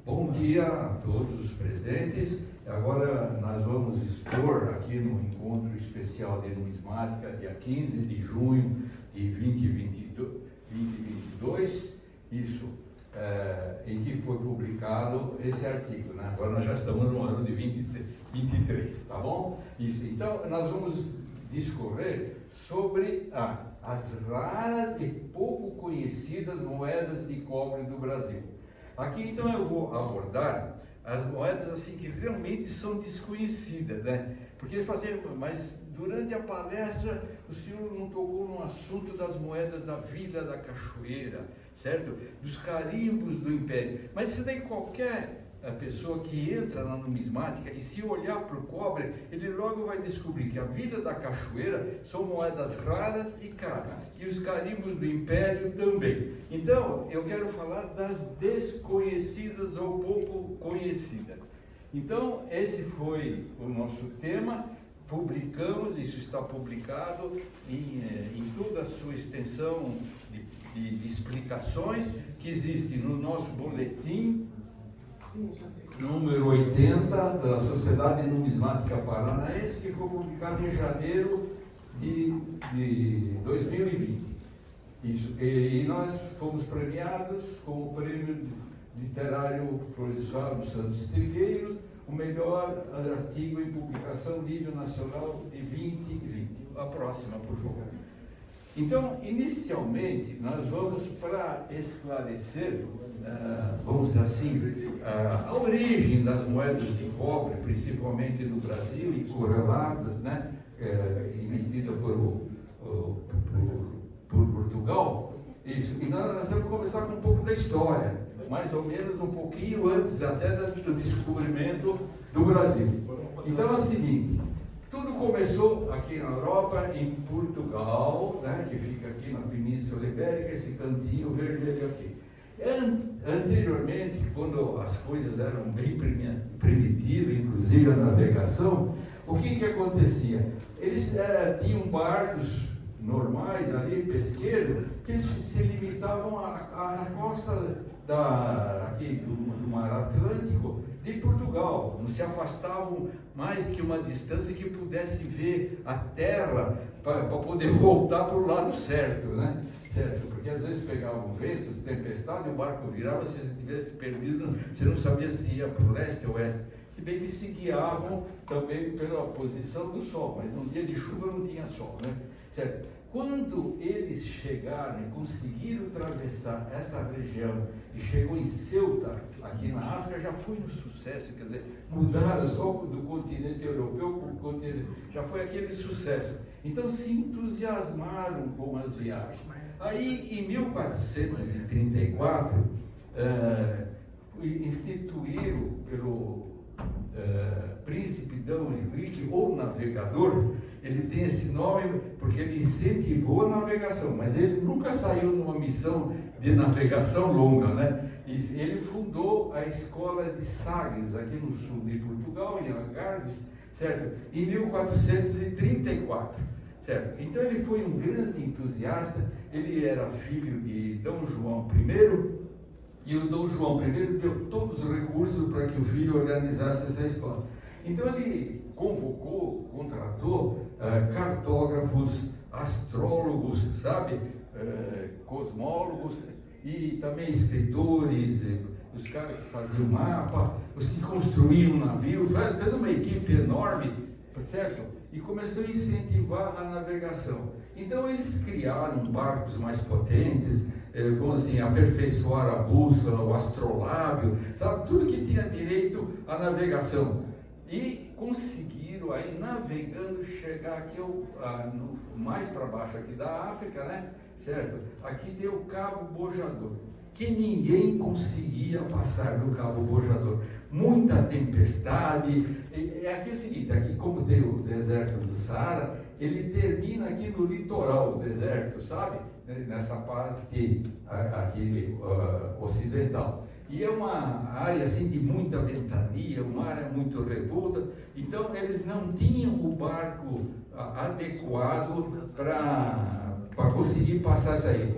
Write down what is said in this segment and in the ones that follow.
Bom dia a todos os presentes. Agora nós vamos expor aqui no encontro especial de numismática, dia 15 de junho de 2022, isso, em que foi publicado esse artigo, né? Agora nós já estamos no ano de 23, tá bom? Isso. Então, nós vamos discorrer sobre as raras e pouco conhecidas moedas de cobre do Brasil. Aqui, então, eu vou abordar as moedas assim que realmente são desconhecidas, né? Porque ele fazia, mas durante a palestra o senhor não tocou no assunto das moedas da Vila da Cachoeira, certo? Dos carimbos do Império. Mas isso daí qualquer pessoa que entra na numismática e se olhar para o cobre, ele logo vai descobrir que a Vila da Cachoeira são moedas raras e caras, e os carimbos do Império também. Então, eu quero falar das desconhecidas ou pouco conhecidas. Então, esse foi o nosso tema. Publicamos, isso está publicado em toda a sua extensão de explicações que existe no nosso boletim número 80 da Sociedade Numismática Paranaense, que foi publicado em janeiro de 2020. Isso. E nós fomos premiados com o prêmio literário Florestal dos Santos Trigueiros, o melhor artigo em publicação nível nacional de 2020. A próxima, por favor. Então, inicialmente, nós vamos para esclarecer, vamos dizer assim, a origem das moedas de cobre, principalmente no Brasil, e correlatas, né, emitidas por Portugal. Isso. E nós temos que começar com um pouco da história, mais ou menos um pouquinho antes até do descobrimento do Brasil. Então é o seguinte: tudo começou aqui na Europa, em Portugal, né, que fica aqui na Península Ibérica, esse cantinho vermelho aqui. Anteriormente, quando as coisas eram bem primitivas, inclusive a navegação, o que acontecia? Eles tinham barcos normais ali, pesqueiros, que eles se limitavam à costa aqui do Mar Atlântico de Portugal, não se afastavam mais que uma distância que pudesse ver a terra para poder voltar para o lado certo, né? Certo? Porque às vezes pegavam ventos, tempestade, o barco virava, se você tivesse perdido, você não sabia se ia para o leste ou oeste. Se bem que se guiavam também pela posição do sol, mas num dia de chuva não tinha sol, né? Certo? Quando eles chegaram e conseguiram atravessar essa região e chegou em Ceuta, aqui na África, já foi um sucesso, quer dizer, mudaram só do continente europeu para o continente, já foi aquele sucesso. Então se entusiasmaram com as viagens. Aí, em 1434, instituíram pelo príncipe Dom Henrique, ou navegador. Ele tem esse nome porque ele incentivou a navegação, mas ele nunca saiu numa missão de navegação longa, né? E ele fundou a escola de Sagres, aqui no sul de Portugal, em Algarves, certo? Em 1434, certo? Então ele foi um grande entusiasta. Ele era filho de Dom João I, e o Dom João I deu todos os recursos para que o filho organizasse essa escola. Então ele contratou cartógrafos, astrólogos, sabe, cosmólogos, e também escritores, os caras que faziam mapa, os que construíam um navio, fez toda uma equipe enorme, certo? E começou a incentivar a navegação. Então eles criaram barcos mais potentes, vamos assim, aperfeiçoar a bússola, o astrolábio, sabe, tudo que tinha direito à navegação. E conseguiram aí, navegando, chegar aqui no mais para baixo aqui da África, né? Certo? Aqui tem o Cabo Bojador, que ninguém conseguia passar do Cabo Bojador. Muita tempestade. Aqui é o seguinte, aqui como tem o deserto do Saara, ele termina aqui no litoral, o deserto, sabe? Nessa parte aqui ocidental. E é uma área assim de muita ventania, uma área muito revolta. Então eles não tinham o barco adequado para conseguir passar isso aí.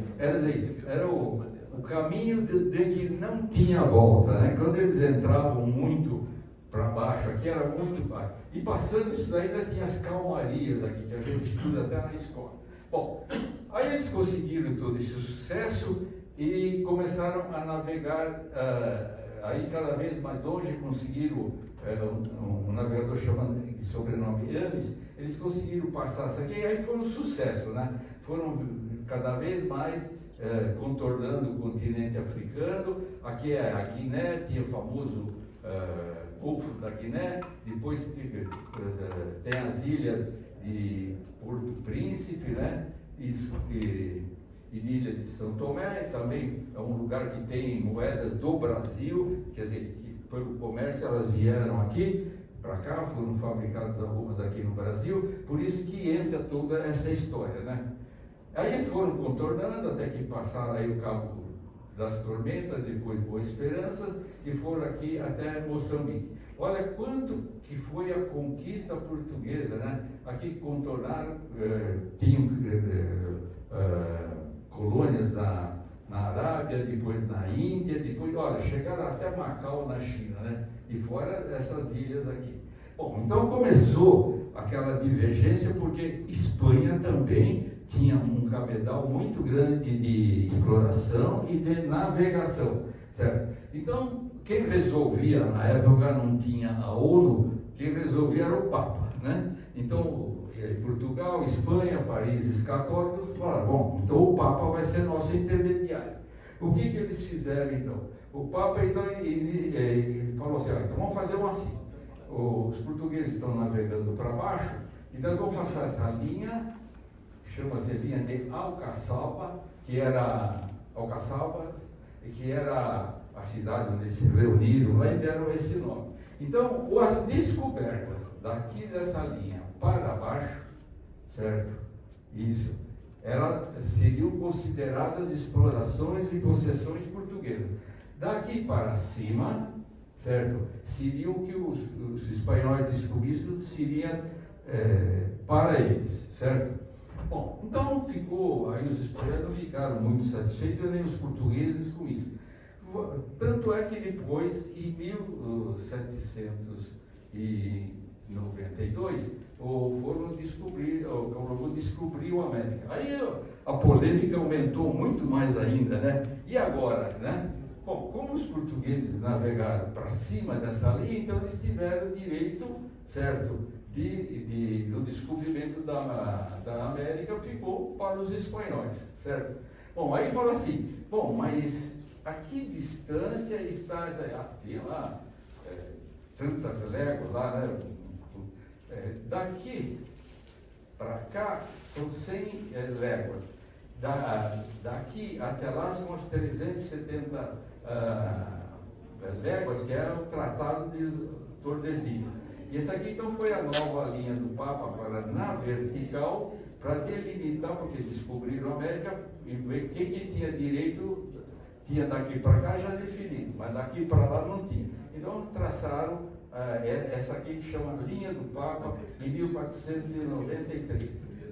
Era o caminho de que não tinha volta, né? Quando eles entravam muito para baixo, aqui era muito baixo. E passando isso daí, ainda tinha as calmarias aqui, que a gente estuda até na escola. Bom, aí eles conseguiram todo esse sucesso e começaram a navegar, aí cada vez mais longe, conseguiram, um navegador chamado de sobrenome Yanis, eles conseguiram passar isso aqui, e aí foi um sucesso, né? Foram cada vez mais contornando o continente africano. Aqui é a Guiné, tinha o famoso Golfo da Guiné, depois tem as ilhas de Porto Príncipe, né? Isso, e de Ilha de São Tomé, também é um lugar que tem moedas do Brasil, quer dizer, que pelo comércio elas vieram aqui, para cá, foram fabricadas algumas aqui no Brasil, por isso que entra toda essa história, né? Aí foram contornando até que passaram aí o Cabo das Tormentas, depois Boa Esperança, e foram aqui até Moçambique. Olha quanto que foi a conquista portuguesa, né? Aqui contornaram, tinham colônias na Arábia, depois na Índia, depois, olha, chegaram até Macau, na China, né? E fora essas ilhas aqui. Bom, então começou aquela divergência, porque Espanha também tinha um cabedal muito grande de exploração e de navegação, certo? Então, quem resolvia, na época não tinha a ONU, quem resolvia era o Papa, né? Então, Portugal, Espanha, países católicos falaram, bom, então o Papa vai ser nosso intermediário. O que eles fizeram então? O Papa então ele falou assim, então vamos fazer assim, os portugueses estão navegando para baixo, então vamos fazer essa linha, chama-se linha de Alcaçaba, que era a cidade onde se reuniram lá e deram esse nome. Então, as descobertas daqui dessa linha para baixo, certo? Isso, seriam consideradas explorações e possessões portuguesas. Daqui para cima, certo? Seria o que os espanhóis descobrissem, seria para eles, certo? Bom, então ficou, aí os espanhóis não ficaram muito satisfeitos, nem os portugueses com isso. Tanto é que depois, em 1792, foram descobrir, o Colombo descobriu a América. Aí a polêmica aumentou muito mais ainda, né? E agora, né? Bom, como os portugueses navegaram para cima dessa linha, então eles tiveram direito, certo, do descobrimento da América, ficou para os espanhóis, certo? Bom, aí fala assim, bom, mas a que distância está essa? Tem lá tantas léguas lá, né? Daqui para cá são 100 léguas. Daqui até lá são as 370 léguas, que é o Tratado de Tordesilhas. E essa aqui então foi a nova linha do Papa, agora na vertical, para delimitar, porque descobriram a América e ver quem que tinha direito, tinha daqui para cá já definido, mas daqui para lá não tinha. Então traçaram essa aqui que chama Linha do Papa, em 1493.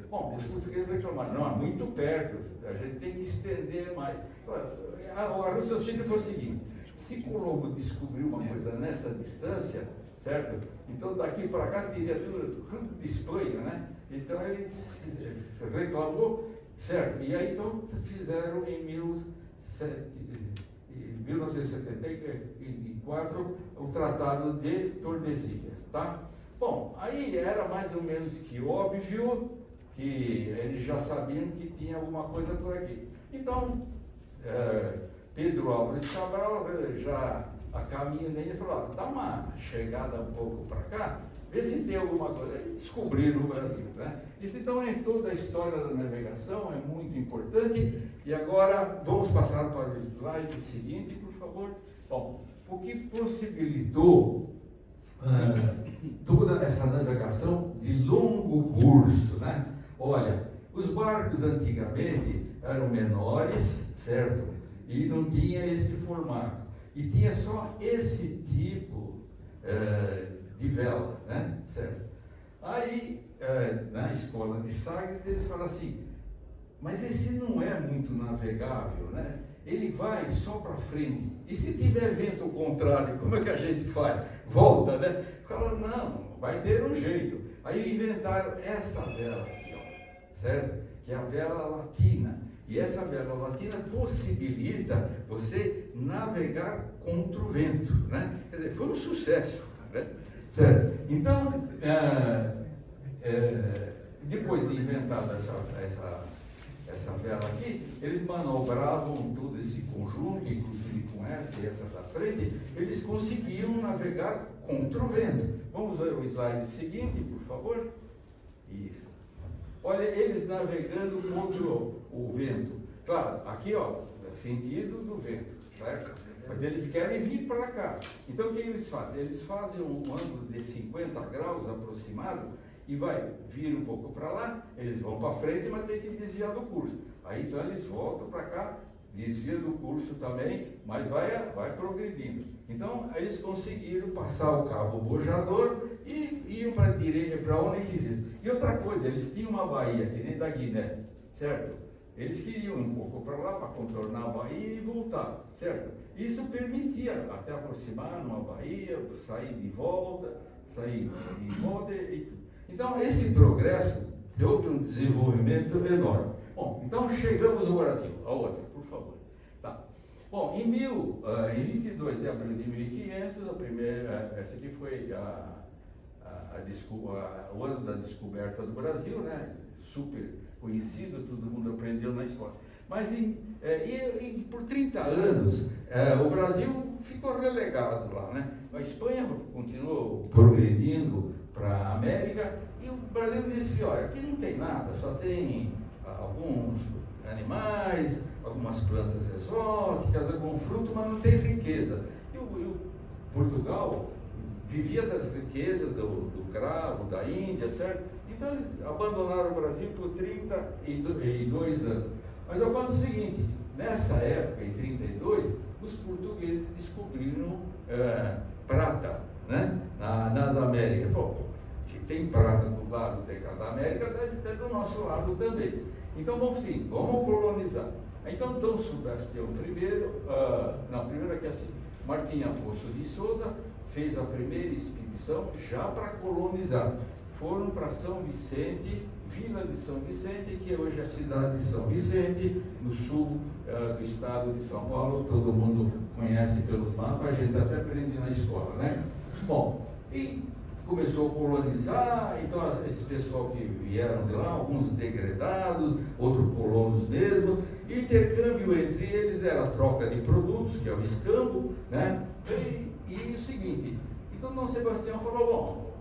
Bom, os portugueses reclamaram, não, é muito perto, a gente tem que estender mais. O raciocínio foi o seguinte, se Colombo descobriu uma coisa nessa distância, certo? Então daqui para cá teria tudo de Espanha, né? Então ele se reclamou, certo? E aí então fizeram em 1974 o Tratado de Tordesilhas, tá? Bom, aí era mais ou menos que óbvio que eles já sabiam que tinha alguma coisa por aqui. Então, Pedro Álvares Cabral já a caminho dele falou, dá uma chegada um pouco para cá, vê se tem alguma coisa. E descobriram o Brasil, né? Isso então é toda a história da navegação, é muito importante. E agora vamos passar para o slide seguinte, por favor. Bom, o que possibilitou toda essa navegação de longo curso, né? Olha, os barcos antigamente eram menores, certo? E não tinha esse formato. E tinha só esse tipo de vela, né? Certo? Aí, na escola de Sagres, eles falam assim, mas esse não é muito navegável, né? ele vai só para frente. E se tiver vento contrário, como é que a gente faz? Volta, né? Falaram, não, vai ter um jeito. Aí inventaram essa vela aqui, ó, certo? Que é a vela latina. E essa vela latina possibilita você navegar contra o vento, né? Quer dizer, foi um sucesso, né? Certo? Então, depois de inventar essa vela aqui, eles manobravam todo esse conjunto, inclusive com essa e essa da frente, eles conseguiam navegar contra o vento. Vamos ver o slide seguinte, por favor. Isso. Olha, eles navegando contra o vento. Claro, aqui, ó, sentido do vento, certo? Mas eles querem vir para cá. Então, o que eles fazem? Eles fazem um ângulo de 50 graus aproximado e vai vir um pouco para lá, eles vão para frente, mas tem que desviar do curso. Aí, então, eles voltam para cá, desvia do curso também, mas vai progredindo. Então, eles conseguiram passar o cabo bojador e iam para a direita, para onde quisessem. E outra coisa, eles tinham uma baía, que nem da Guiné, certo? Eles queriam um pouco para lá, para contornar a baía e voltar, certo? Isso permitia até aproximar numa baía, sair de volta e tudo. Então, esse progresso houve um desenvolvimento enorme. Bom, então chegamos ao Brasil. A outra, por favor. Tá. Bom, em 22 de abril de 1500, a primeira, essa aqui foi o ano da descoberta do Brasil, né? Super conhecido, todo mundo aprendeu na escola. Mas por 30 anos, o Brasil ficou relegado lá, né? A Espanha continuou progredindo para a América e o Brasil disse que, olha, aqui não tem nada, só tem alguns animais, algumas plantas exóticas, algum fruto, mas não tem riqueza. E o Portugal vivia das riquezas do cravo, da Índia, certo? Então eles abandonaram o Brasil por 32 anos. Mas acontece o seguinte, nessa época, em 32, os portugueses descobriram prata, né? Nas Américas. Falou, se tem prata do lado da América, deve ter do nosso lado também. Então, vamos colonizar. Então, Dom Sebastião I, primeiro aqui assim, Martim Afonso de Souza fez a primeira expedição já para colonizar. Foram para São Vicente, Vila de São Vicente, que hoje é a cidade de São Vicente, no sul do estado de São Paulo. Todo mundo conhece pelos mapas, a gente até aprende na escola, né? Bom, e começou a colonizar, então esse pessoal que vieram de lá, alguns degredados, outros colonos mesmo, e intercâmbio entre eles era a troca de produtos, que é o escambo, né? E o seguinte, então Dom Sebastião falou, bom,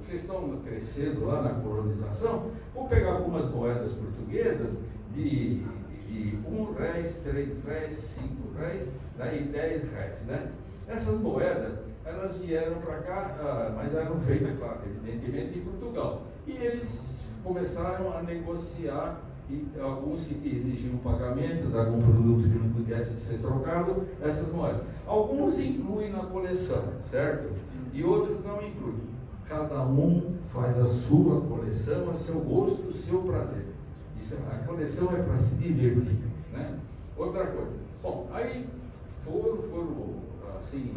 vocês estão crescendo lá na colonização, vou pegar algumas moedas portuguesas de R$1, R$3, R$5, daí R$10, né? Essas moedas, elas vieram para cá, mas eram feitas, claro, evidentemente, em Portugal. E eles começaram a negociar, e alguns que exigiam pagamentos, algum produto que não pudesse ser trocado, essas moedas. Alguns incluem na coleção, certo? E outros não incluem. Cada um faz a sua coleção, a seu gosto, o seu prazer. A coleção é para se divertir, né? Outra coisa. Bom, aí foram assim,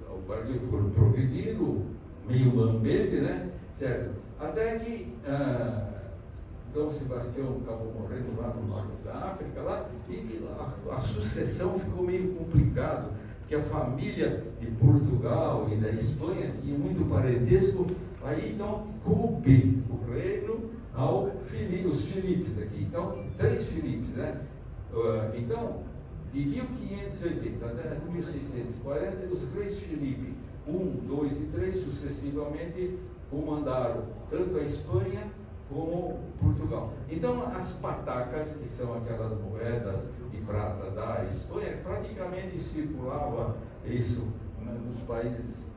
o Brasil foi progredindo, meio lambeiro, né? Certo? Até que Dom Sebastião acabou morrendo lá no norte da África, lá, e a sucessão ficou meio complicado, porque a família de Portugal e da Espanha tinha muito parentesco, aí então coube o reino os Filipes aqui, então 3 Filipes, né? Então, de 1580 até 1640, os reis Filipe 1, 2 e 3 sucessivamente comandaram tanto a Espanha como Portugal. Então, as patacas, que são aquelas moedas de prata da Espanha, praticamente circulava isso nos países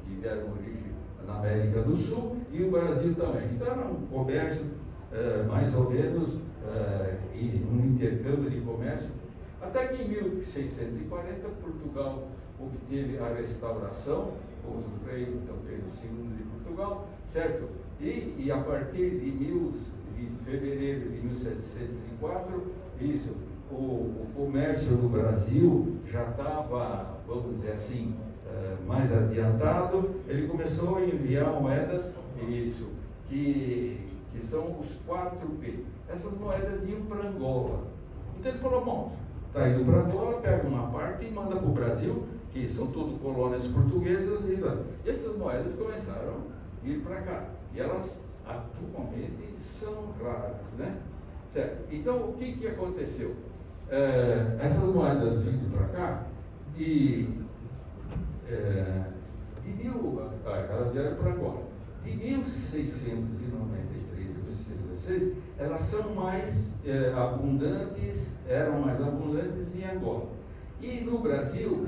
que deram origem na América do Sul e o Brasil também. Então, era um comércio mais ou menos, e um intercâmbio de comércio, até que em 1640 Portugal obteve a restauração, o rei Dom Pedro II de Portugal, certo? E a partir de fevereiro de 1704, isso, o comércio no Brasil já estava, vamos dizer assim, mais adiantado. Ele começou a enviar moedas, isso, que são os 4P. Essas moedas iam para Angola. Então ele falou, bom, está indo para Angola, pega uma parte e manda para o Brasil, que são tudo colônias portuguesas, e essas moedas começaram a vir para cá. E elas atualmente são raras, né? Certo? Então o que aconteceu? Essas moedas vindo para cá, elas vieram para Angola. De 1693 a 1616, elas são mais abundantes, eram mais abundantes em Angola. E no Brasil,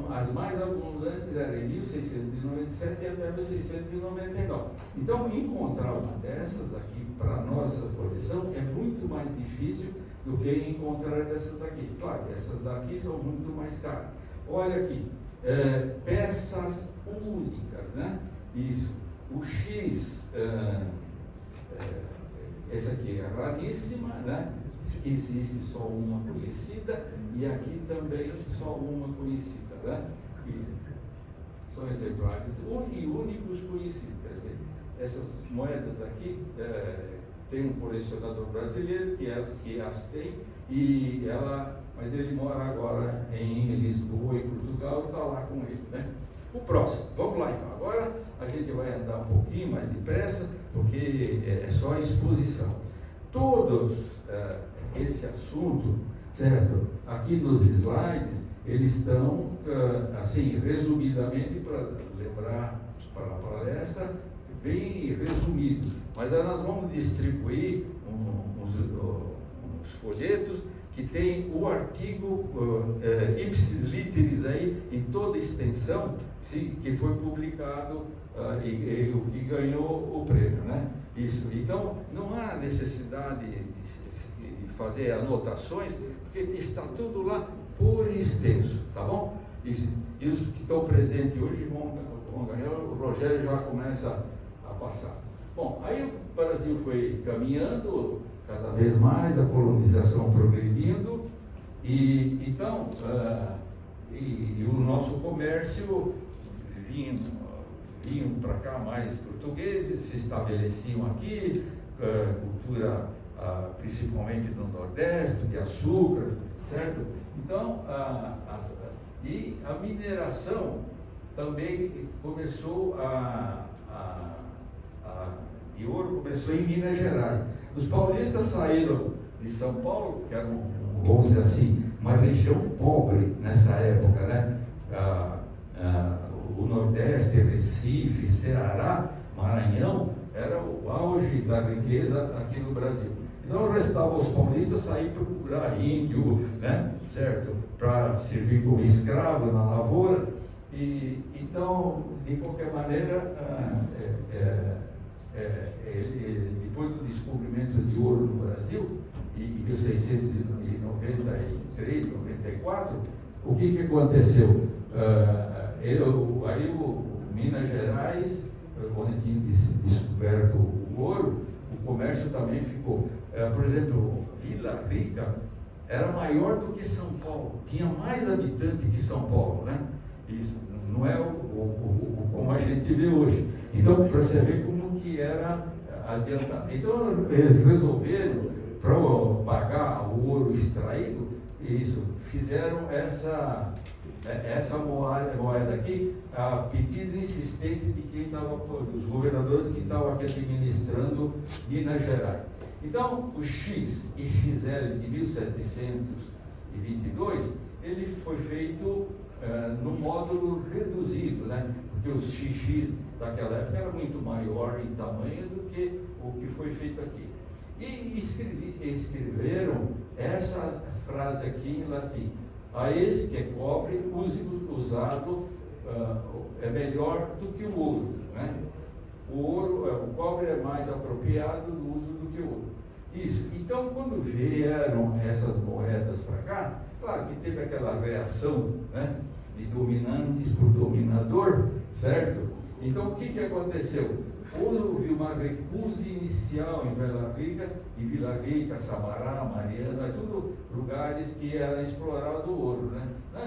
as mais abundantes eram em 1697 até 1699. Então, encontrar uma dessas aqui para a nossa coleção é muito mais difícil do que encontrar dessas daqui. Claro, essas daqui são muito mais caras. Olha aqui, peças únicas, né? Isso. O X, essa aqui é raríssima, né? Existe só uma conhecida, e aqui também só uma conhecida, né? E são exemplares e únicos conhecidos. Essas moedas aqui, tem um colecionador brasileiro que as tem, mas ele mora agora em Lisboa, em Portugal, está lá com ele, né? O próximo, vamos lá então. Agora a gente vai andar um pouquinho mais depressa, porque é só a exposição. Todos esse assunto, certo? Aqui nos slides, eles estão, assim, resumidamente, para lembrar para a palestra, bem resumido. Mas nós vamos distribuir uns folhetos que tem o artigo ipsis literis aí, em toda extensão, que foi publicado e o que ganhou o prêmio, né? Isso. Então, não há necessidade de fazer anotações, porque está tudo lá por extenso, tá bom? Isso. E os que estão presentes hoje vão ganhar, o Rogério já começa a passar. Bom, aí o Brasil foi caminhando cada vez mais, a colonização progredindo, e então, e o nosso comércio vinham para cá mais portugueses, se estabeleciam aqui, cultura principalmente no Nordeste, de açúcar, certo? Então, e a mineração também começou de ouro começou em Minas Gerais. Os paulistas saíram de São Paulo, que era vamos dizer assim, uma região pobre nessa época, né? O Nordeste, Recife, Ceará, Maranhão, era o auge da riqueza aqui no Brasil. Então restava os paulistas sair procurar índio, né? Certo? Para servir como escravo na lavoura. E então, de qualquer maneira, depois do descobrimento de ouro no Brasil, em 1693, 94, o que aconteceu? Aí o Minas Gerais, quando tinha descoberto o ouro, o comércio também ficou. Por exemplo, Vila Rica era maior do que São Paulo, tinha mais habitantes que São Paulo, né? Isso não é como a gente vê hoje. Então, para você ver como que era adiantado. Então, eles resolveram, para pagar o ouro extraído, isso, fizeram essa moeda aqui, a pedido insistente de quem estava, dos governadores que estavam aqui administrando Minas Gerais. Então, o X e XL de 1722, ele foi feito no módulo reduzido, né? Porque os XX daquela época era muito maior em tamanho do que o que foi feito aqui. E escreveram essa frase aqui em latim: a esse que é cobre, usado é melhor do que o ouro, né? O cobre é mais apropriado do uso do que o ouro. Isso. Então, quando vieram essas moedas para cá, claro que teve aquela reação, né, de dominantes por dominador, certo? Então, o que aconteceu? Houve uma recusa inicial em Vila Rica, Sabará, Mariana, tudo lugares que eram explorados o ouro, né?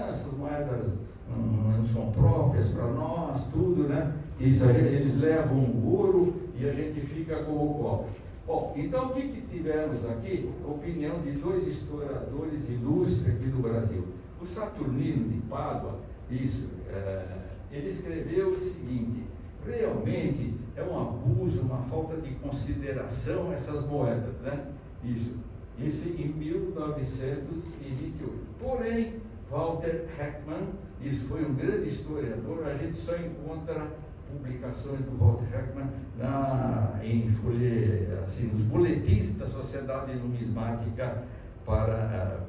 Essas moedas não são próprias para nós, tudo, né? Isso, eles levam o ouro e a gente fica com o cobre. Bom, então o que tivemos aqui? A opinião de dois historiadores ilustres aqui do Brasil. O Saturnino de Pádua, ele escreveu o seguinte: realmente é um abuso, uma falta de consideração essas moedas, né? Isso em 1928. Porém, Walter Heckmann, isso foi um grande historiador, a gente só encontra publicações do Walter Heckmann nos boletins da Sociedade Numismática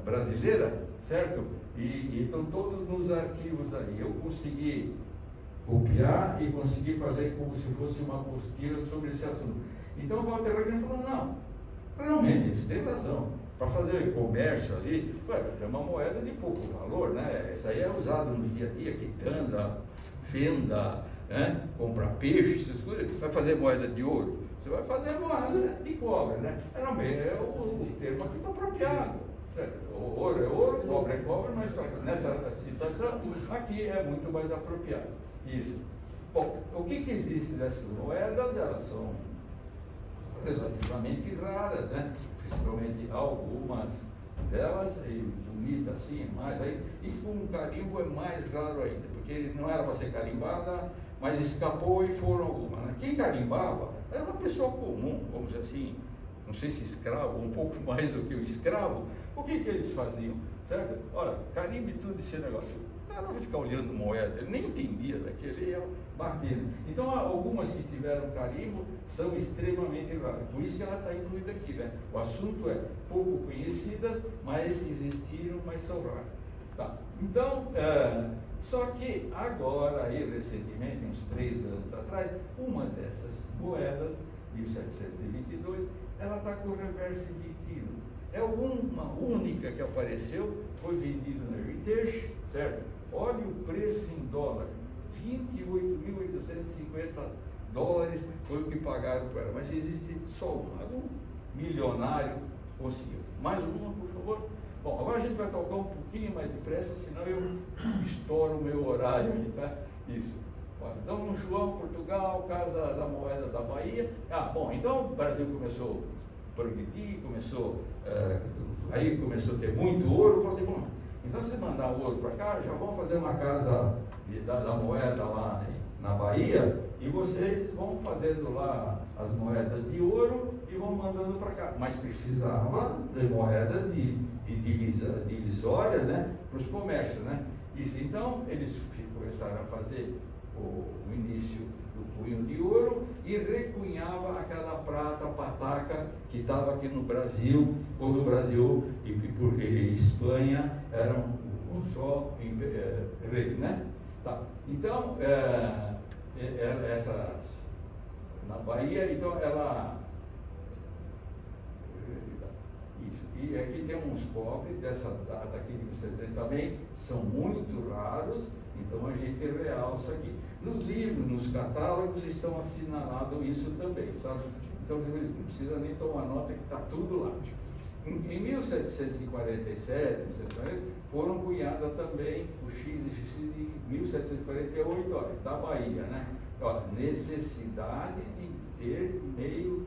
Brasileira, certo? E estão todos nos arquivos aí. Eu consegui copiar e consegui fazer como se fosse uma apostila sobre esse assunto. Então o Walter Heckmann falou: não, realmente eles têm razão. Para fazer comércio ali, é uma moeda de pouco valor, né? Isso aí é usado no dia a dia, quitanda, fenda, né? Comprar peixe, essas coisas. Vai fazer moeda de ouro? Você vai fazer moeda de cobre, né? É o termo aqui está apropriado. Certo? Ouro é ouro, cobre é cobre, mas nessa situação aqui é muito mais apropriado. Isso. Bom, o que existe dessas moedas? Elas são relativamente raras, né? Principalmente algumas delas, e bonita assim, mais aí, e com um carimbo é mais raro ainda, porque não era para ser carimbada, mas escapou e foram algumas, né? Quem carimbava era uma pessoa comum, vamos dizer assim, não sei se escravo, um pouco mais do que o escravo. O que eles faziam? Certo? Olha, carimbe tudo esse negócio. O cara vai ficar olhando moeda, ele nem entendia daquele, ia batendo. Então, algumas que tiveram carimbo são extremamente raras. Por isso que ela está incluída aqui, né? O assunto é pouco conhecida, mas existiram, mas são raras. Tá. Então, só que agora, aí, recentemente, uns 3 anos atrás, uma dessas moedas, 1722, ela está com o reverso invertido. É uma única que apareceu, foi vendida na Heritage, certo? Olha o preço em dólar, $28.850 foi o que pagaram por ela. Mas existe só uma, algum milionário conseguiu. Mais uma, por favor? Bom, agora a gente vai tocar um pouquinho mais depressa, senão eu estouro o meu horário aí, tá? Isso. Dom João, Portugal, Casa da Moeda da Bahia. Bom, então o Brasil começou a progredir, aí começou a ter muito ouro. Falou assim: bom, então se mandar ouro para cá, já vão fazer uma casa da moeda lá na Bahia, e vocês vão fazendo lá as moedas de ouro e vão mandando para cá. Mas precisava de moeda de divisórias, né, para os comércios, né? Isso. Então eles começaram a fazer o início do cunho de ouro e recunhava aquela prata pataca que estava aqui no Brasil, quando o Brasil e Espanha eram um só rei, né? Tá. Então, essas na Bahia, então ela isso. E aqui tem uns cobres dessa data aqui que você tem também, são muito raros, então a gente realça aqui. Nos livros, nos catálogos estão assinalados isso também, sabe? Então não precisa nem tomar nota que está tudo lá. Em 1747, foram cunhadas também o X e X de 1748, olha, da Bahia, né? Olha, necessidade de ter meio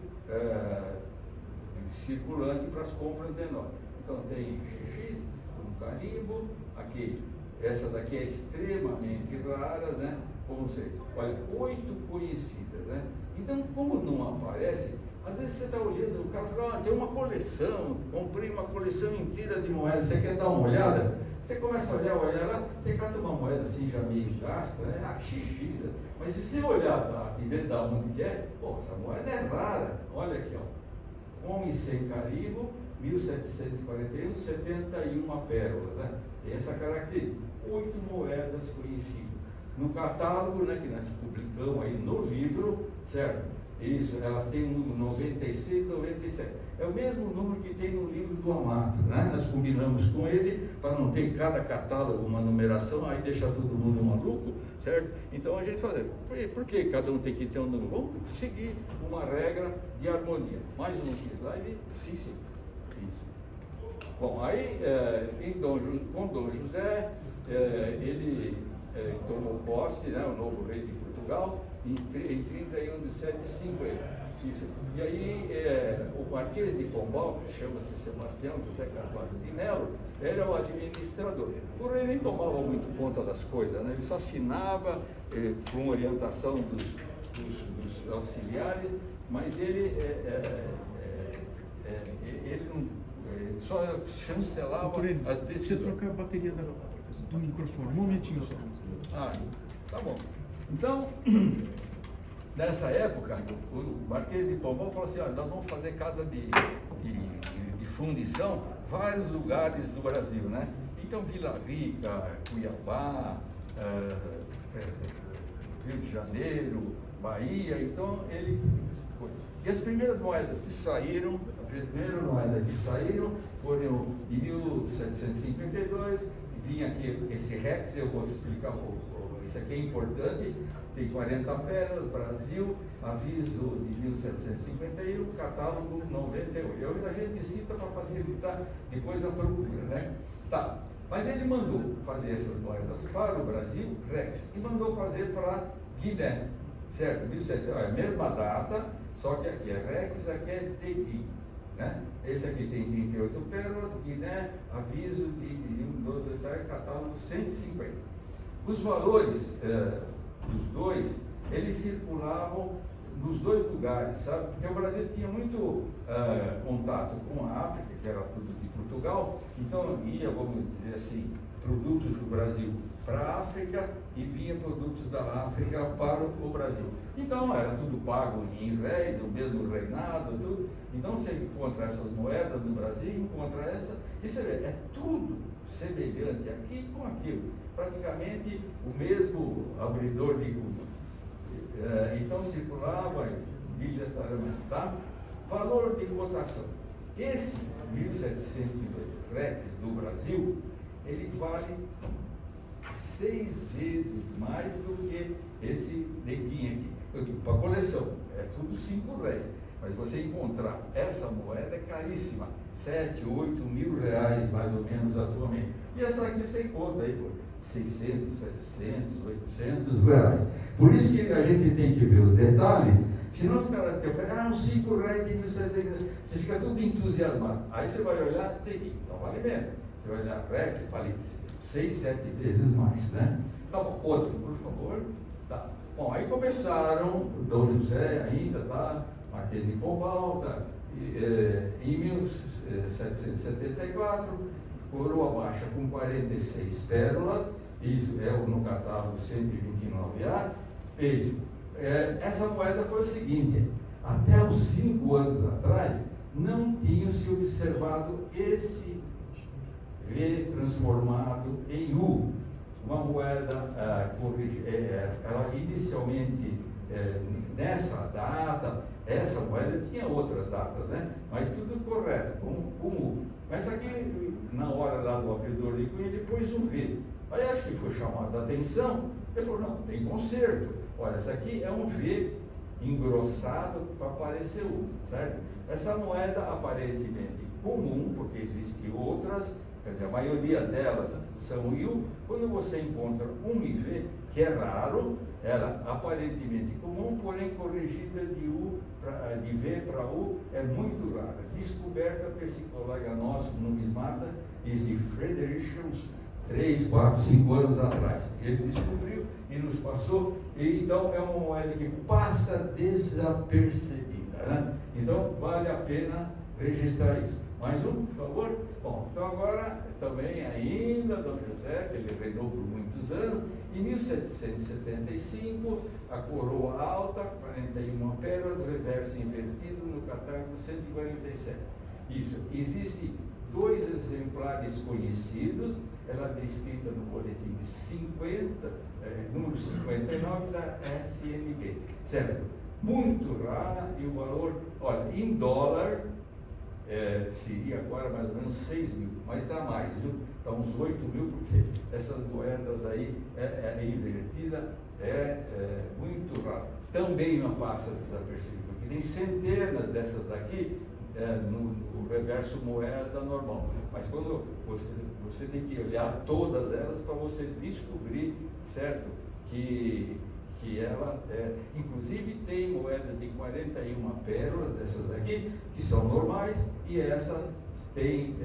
circulante para as compras menores. Então tem XX, um carimbo, aqui, essa daqui é extremamente rara, né? Como vocês, olha, 8 conhecidas, né? Então, como não aparece, às vezes você está olhando, o cara fala: tem uma coleção, comprei uma coleção inteira de moedas, você quer dar uma olhada? Você começa a olhar lá, você cata uma moeda assim já meio gasta, né? XX, mas se você olhar aqui dentro da onde que é, essa moeda é rara. Olha aqui, ó, Homem sem carimbo, 1741, 71 pérolas, né? Tem essa característica, 8 moedas conhecidas. No catálogo, né, que nós publicamos aí no livro, certo? Isso, elas têm um 96, 97. é o mesmo número que tem no livro do Amato, né? Nós combinamos com ele para não ter cada catálogo uma numeração, aí deixa todo mundo maluco, certo? Então a gente fala, por que cada um tem que ter um número? Vamos seguir uma regra de harmonia. Mais um slide? Sim, sim. Isso. Bom, aí com Dom José, ele tomou posse, né, o novo rei de Portugal, em 31 de 750. Isso. E aí, o Marquês de Pombal, que chama-se Sebastião José Carvalho de Melo, era o administrador. O rei nem tomava muito conta das coisas, né? Ele só assinava com orientação dos auxiliares, mas ele não, só chancelava as decisões. Você trocar a bateria do microfone, um momentinho só. Ah, tá bom. Então, nessa época, o Marquês de Pombal falou assim, nós vamos fazer casa de fundição em vários lugares do Brasil, né? Então, Vila Rica, Cuiabá, Rio de Janeiro, Bahia, então ele foi. E as primeiras moedas que saíram, foram em 1752, vinha aqui esse Rex, eu vou explicar um pouco. Isso aqui é importante, tem 40 pérolas, Brasil, aviso de 1751, catálogo 98. A gente cita para facilitar depois a procura, né? Tá, mas ele mandou fazer essas moedas para o Brasil, Rex, e mandou fazer para Guiné, certo? 1700, a mesma data, só que aqui é Rex, aqui é Tegui, né? Esse aqui tem 38 pérolas, Guiné, aviso do catálogo 150. Os valores dos dois, eles circulavam nos dois lugares, sabe? Porque o Brasil tinha muito contato com a África, que era tudo de Portugal, então ia, vamos dizer assim, produtos do Brasil para a África e vinha produtos da África para o Brasil. Então era tudo pago em réis, o mesmo reinado, tudo. Então você encontra essas moedas no Brasil, encontra essa, e você vê, é tudo semelhante aqui com aquilo, praticamente o mesmo abridor de cuba. Então circulava obrigatoriamente, tá? Valor de cotação. Esse 1702 Rex do Brasil, ele vale 6 vezes mais do que esse neguinho aqui. Eu digo, para coleção, é tudo 5 réis. Mas você encontrar essa moeda é caríssima, 7, 8 mil reais mais ou menos atualmente. E essa aqui você encontra aí por 600, 700, 800 reais. Por isso que a gente tem que ver os detalhes, senão os caras falam, uns 5 reais de 1700, você fica tudo entusiasmado. Aí você vai olhar, tem, então vale menos. Você vai olhar Rex, vale 6, 7 vezes mais, né? Tá bom, outro, por favor. Tá. Bom, aí começaram, Dom José ainda, tá? Marquês de Pombal, tá? Em 1774, coroa baixa com 46 pérolas, isso é no catálogo 129A, peso. Essa moeda foi o seguinte, até uns 5 anos atrás, não tinha se observado esse V transformado em U, uma moeda ela inicialmente nessa data, essa moeda tinha outras datas, né? Mas tudo correto, com U. Mas aqui, na hora lá do abridor de cunha, ele pôs um V. Aí acho que foi chamado a atenção, ele falou, não, tem conserto. Olha, essa aqui é um V engrossado para parecer U, certo? Essa moeda aparentemente comum, porque existem outras, quer dizer, a maioria delas são U. Quando você encontra um IV, que é raro, ela aparentemente comum, porém corrigida de V para U, é muito rara. Descoberta por esse colega nosso, numismata, de Friedrichs, 3, 4, 5 anos atrás. Ele descobriu e nos passou, e então é uma moeda que passa desapercebida, né? Então vale a pena registrar isso. Mais um, por favor? Bom, então agora também ainda Dom José, que ele reinou por muitos anos, em 1775, a coroa alta, 41 pérolas, reverso invertido no catálogo 147. Isso, existem 2 exemplares conhecidos, ela é descrita no boletim 50, número 59 da SNB, certo? Muito rara, e o valor, olha, em dólar, seria agora mais ou menos 6 mil, mas dá mais, viu? Está uns 8 mil, porque essas moedas aí invertida muito raro. Também não passa desapercebido, porque tem centenas dessas daqui no reverso moeda normal. Mas quando você tem que olhar todas elas para você descobrir, certo? Que ela inclusive tem moedas de 41 pérolas dessas daqui, que são normais, e essa tem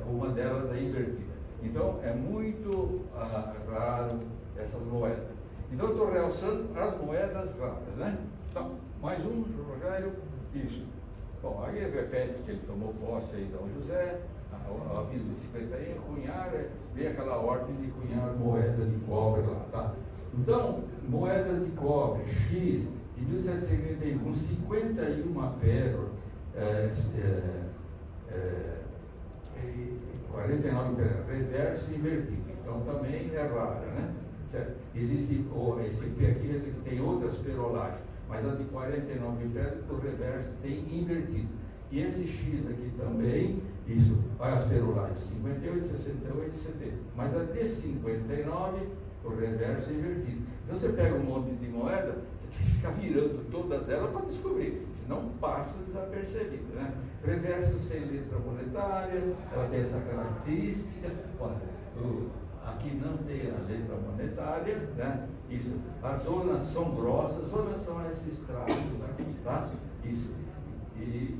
uma delas invertida. Então é muito raro essas moedas. Então eu estou realçando as moedas raras, né? Então, mais um, Rogério, isso. Bom, aí ele repete que ele tomou posse aí de Dom José, a vida de 51, cunhar, vem aquela ordem de cunhar moeda de cobre lá, tá? Então, moedas de cobre, X, de 1751, com 51 pérolas, 49 pérolas, reverso e invertido. Então, também é rara, né? Certo? Existe esse P aqui, que tem outras perolagens, mas a de 49 pérolas, o reverso tem invertido. E esse X aqui também, isso, olha as perolagens, 58, 68 e 70. Mas a de 59, o reverso é invertido. Então você pega um monte de moeda, você tem que ficar virando todas elas para descobrir, senão passa desapercebido, né? Reverso sem letra monetária, ela tem essa característica. Olha, aqui não tem a letra monetária, né? Isso. As zonas são grossas, zonas são esses traços aqui, tá? Isso. E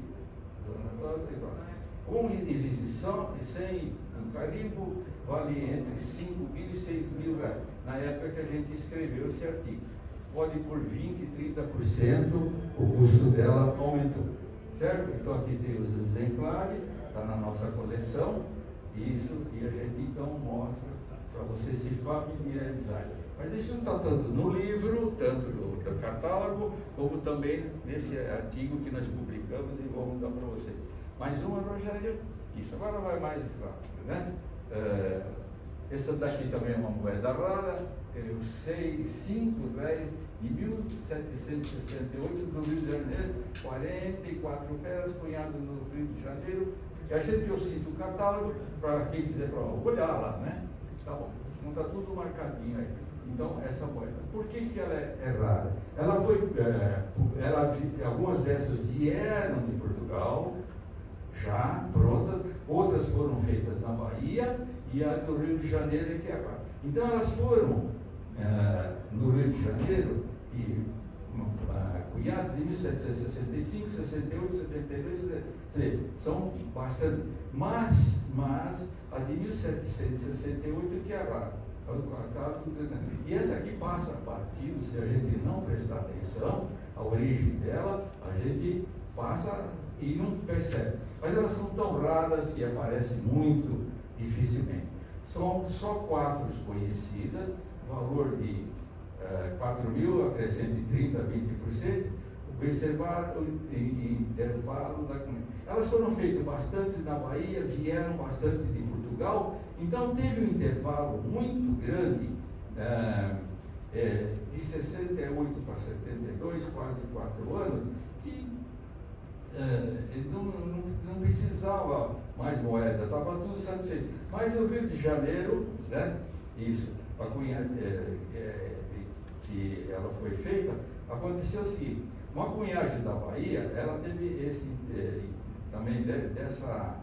com isenção e sem um carimbo, vale entre 5 mil e 6 mil reais. Na época que a gente escreveu esse artigo. Pode por 20%, 30%, o custo dela aumentou. Certo? Então aqui tem os exemplares, está na nossa coleção, isso, e a gente então mostra para você se familiarizar. Mas isso não está tanto no livro, tanto no catálogo, como também nesse artigo que nós publicamos e vamos dar para você. Mais uma, Rogério? Isso, agora vai mais rápido, né? Essa daqui também é uma moeda rara, eu sei, 5 reais de 1768 do Rio de Janeiro, 44 pérolas, cunhado no Rio de Janeiro. E a gente eu cito o catálogo para quem quiser falar, vou olhar lá, né? Tá bom, então está tudo marcadinho aí. Então, essa moeda, por que ela é rara? Ela foi, algumas dessas vieram de Portugal, já prontas, outras foram feitas na Bahia, e a do Rio de Janeiro é que é rara. Então, elas foram no Rio de Janeiro, e cunhadas em 1765, 68, 72, 73, são bastante, mas a de 1768 que é rara. E essa aqui passa batido, se a gente não prestar atenção, a origem dela, a gente passa e não percebe. Mas elas são tão raras que aparecem muito dificilmente. São só 4 conhecidas, valor de 4 mil, acrescente 30%, 20%, observar o intervalo da comunidade. Elas foram feitas bastante na Bahia, vieram bastante de Portugal, então teve um intervalo muito grande, de 68 para 72, quase 4 anos, que não precisava mais moeda, estava tudo satisfeito. Mas o Rio de Janeiro, né, isso, a cunhada, que ela foi feita, aconteceu o seguinte: uma cunhagem da Bahia, ela teve esse, também dessa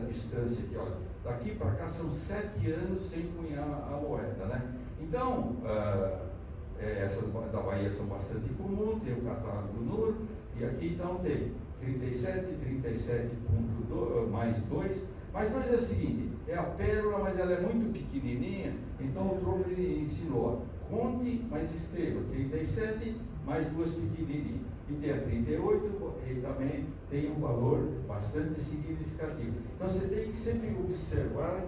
distância aqui, olha, daqui para cá são 7 anos sem cunhar a moeda, né? Então, essas da Bahia são bastante comuns, tem o catálogo do número, e aqui então tem 37 mais 2, mais 2 é o seguinte, é a pérola, mas ela é muito pequenininha, então o Tropo ensinou, conte, mas escreva, 37 mais 2 pequenininhas, e tem a 38, e também tem um valor bastante significativo. Então você tem que sempre observar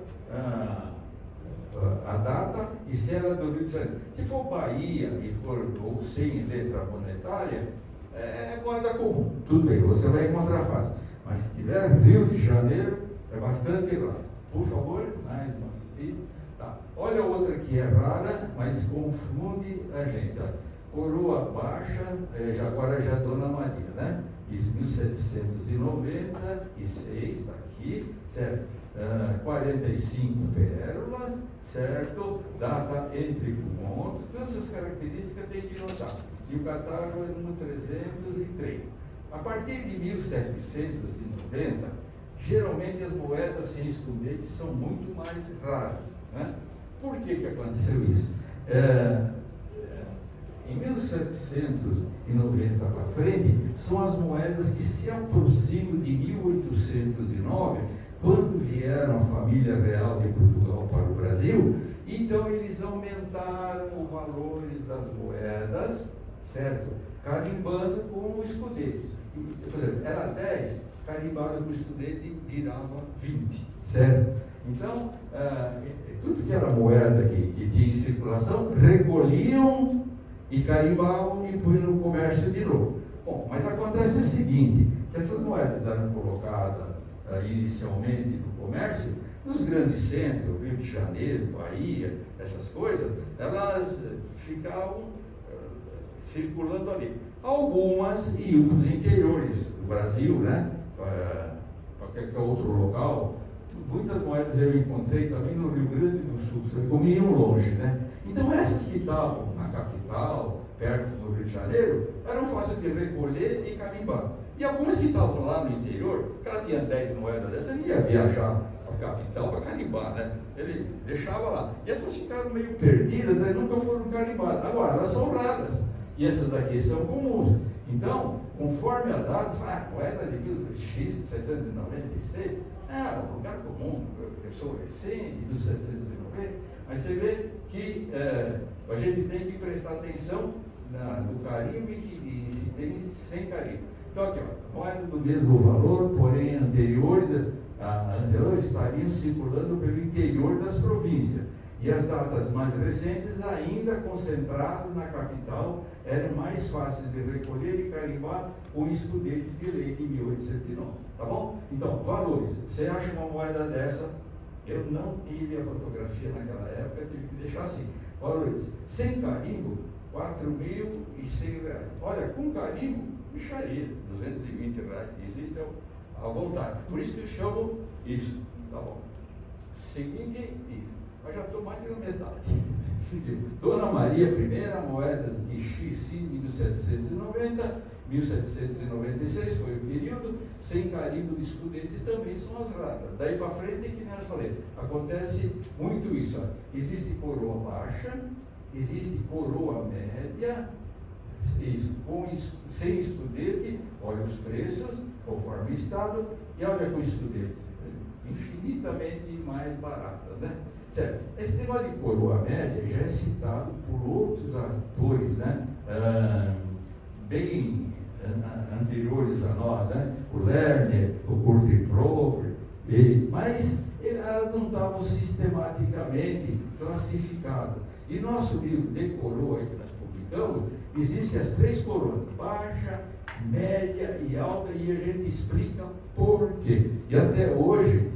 a data e se ela é do Rio de Janeiro. Se for Bahia e for ou sem letra monetária, é moeda comum, tudo bem, você vai encontrar fácil. Mas se tiver Rio de Janeiro, é bastante raro. Por favor, mais uma vez. Tá. Olha outra que é rara, mas confunde a gente. Ó. Coroa baixa, agora já Dona Maria, né? Isso, 1796, está aqui, certo? 45 pérolas, certo? Data entre pontos, todas essas características tem que notar. E o catálogo é número 303. A partir de 1790, geralmente as moedas sem escudete são muito mais raras, né? Por que aconteceu isso? Em 1790 para frente, são as moedas que se aproximam de 1809, quando vieram a família real de Portugal para o Brasil. Então eles aumentaram os valores das moedas, certo? Carimbando com o escudete. Por exemplo, era 10, carimbado com o escudete virava 20, certo? Então, tudo que era moeda que tinha em circulação, recolhiam e carimbavam e punham no comércio de novo. Bom, mas acontece o seguinte, que essas moedas eram colocadas inicialmente no comércio, nos grandes centros, Rio de Janeiro, Bahia, essas coisas, elas ficavam circulando ali. Algumas iam para os interiores do Brasil, né? Para qualquer outro local. Muitas moedas eu encontrei também no Rio Grande do Sul, como iam longe, né? Então essas que estavam na capital, perto do Rio de Janeiro, eram fáceis de recolher e carimbar. E algumas que estavam lá no interior, o cara tinha 10 moedas dessas, ele ia viajar para a capital para carimbar, né? Ele deixava lá. E essas ficaram meio perdidas, aí nunca foram carimbadas. Agora, elas são raras. E essas daqui são comuns. Então, conforme a data, moeda de 1796, um lugar comum, eu sou recente, 1790, mas você vê que a gente tem que prestar atenção no carimbo e se tem sem carimbo. Então aqui, moedas do mesmo valor, porém anteriores estariam circulando pelo interior das províncias. E as datas mais recentes, ainda concentradas na capital, eram mais fáceis de recolher e carimbar com o escudete de lei de 1809. Tá bom? Então, valores. Você acha uma moeda dessa? Eu não tive a fotografia naquela época, tive que deixar assim. Valores. Sem carimbo, R$4.100. Olha, com carimbo, bicharia, R$220. Existe à vontade. Por isso que eu chamo isso. Tá bom? Seguinte, isso. Mas já estou mais da metade. Dona Maria I, moedas de XC de 1790, 1796 foi o período, sem carimbo de escudete também são as raras. Daí para frente, que nem eu falei, acontece muito isso. Ó. Existe coroa baixa, existe coroa média, isso, sem escudete, olha os preços, conforme o estado, e olha com escudete, infinitamente mais baratas, né? Certo. Esse negócio de coroa média já é citado por outros atores, né? Bem anteriores a nós, né? O Lerner, o Curtis Proper, mas elas não estavam sistematicamente classificadas. E nosso livro de coroa que nós publicamos, existem as 3 coroas, baixa, média e alta, e a gente explica por quê. E até hoje,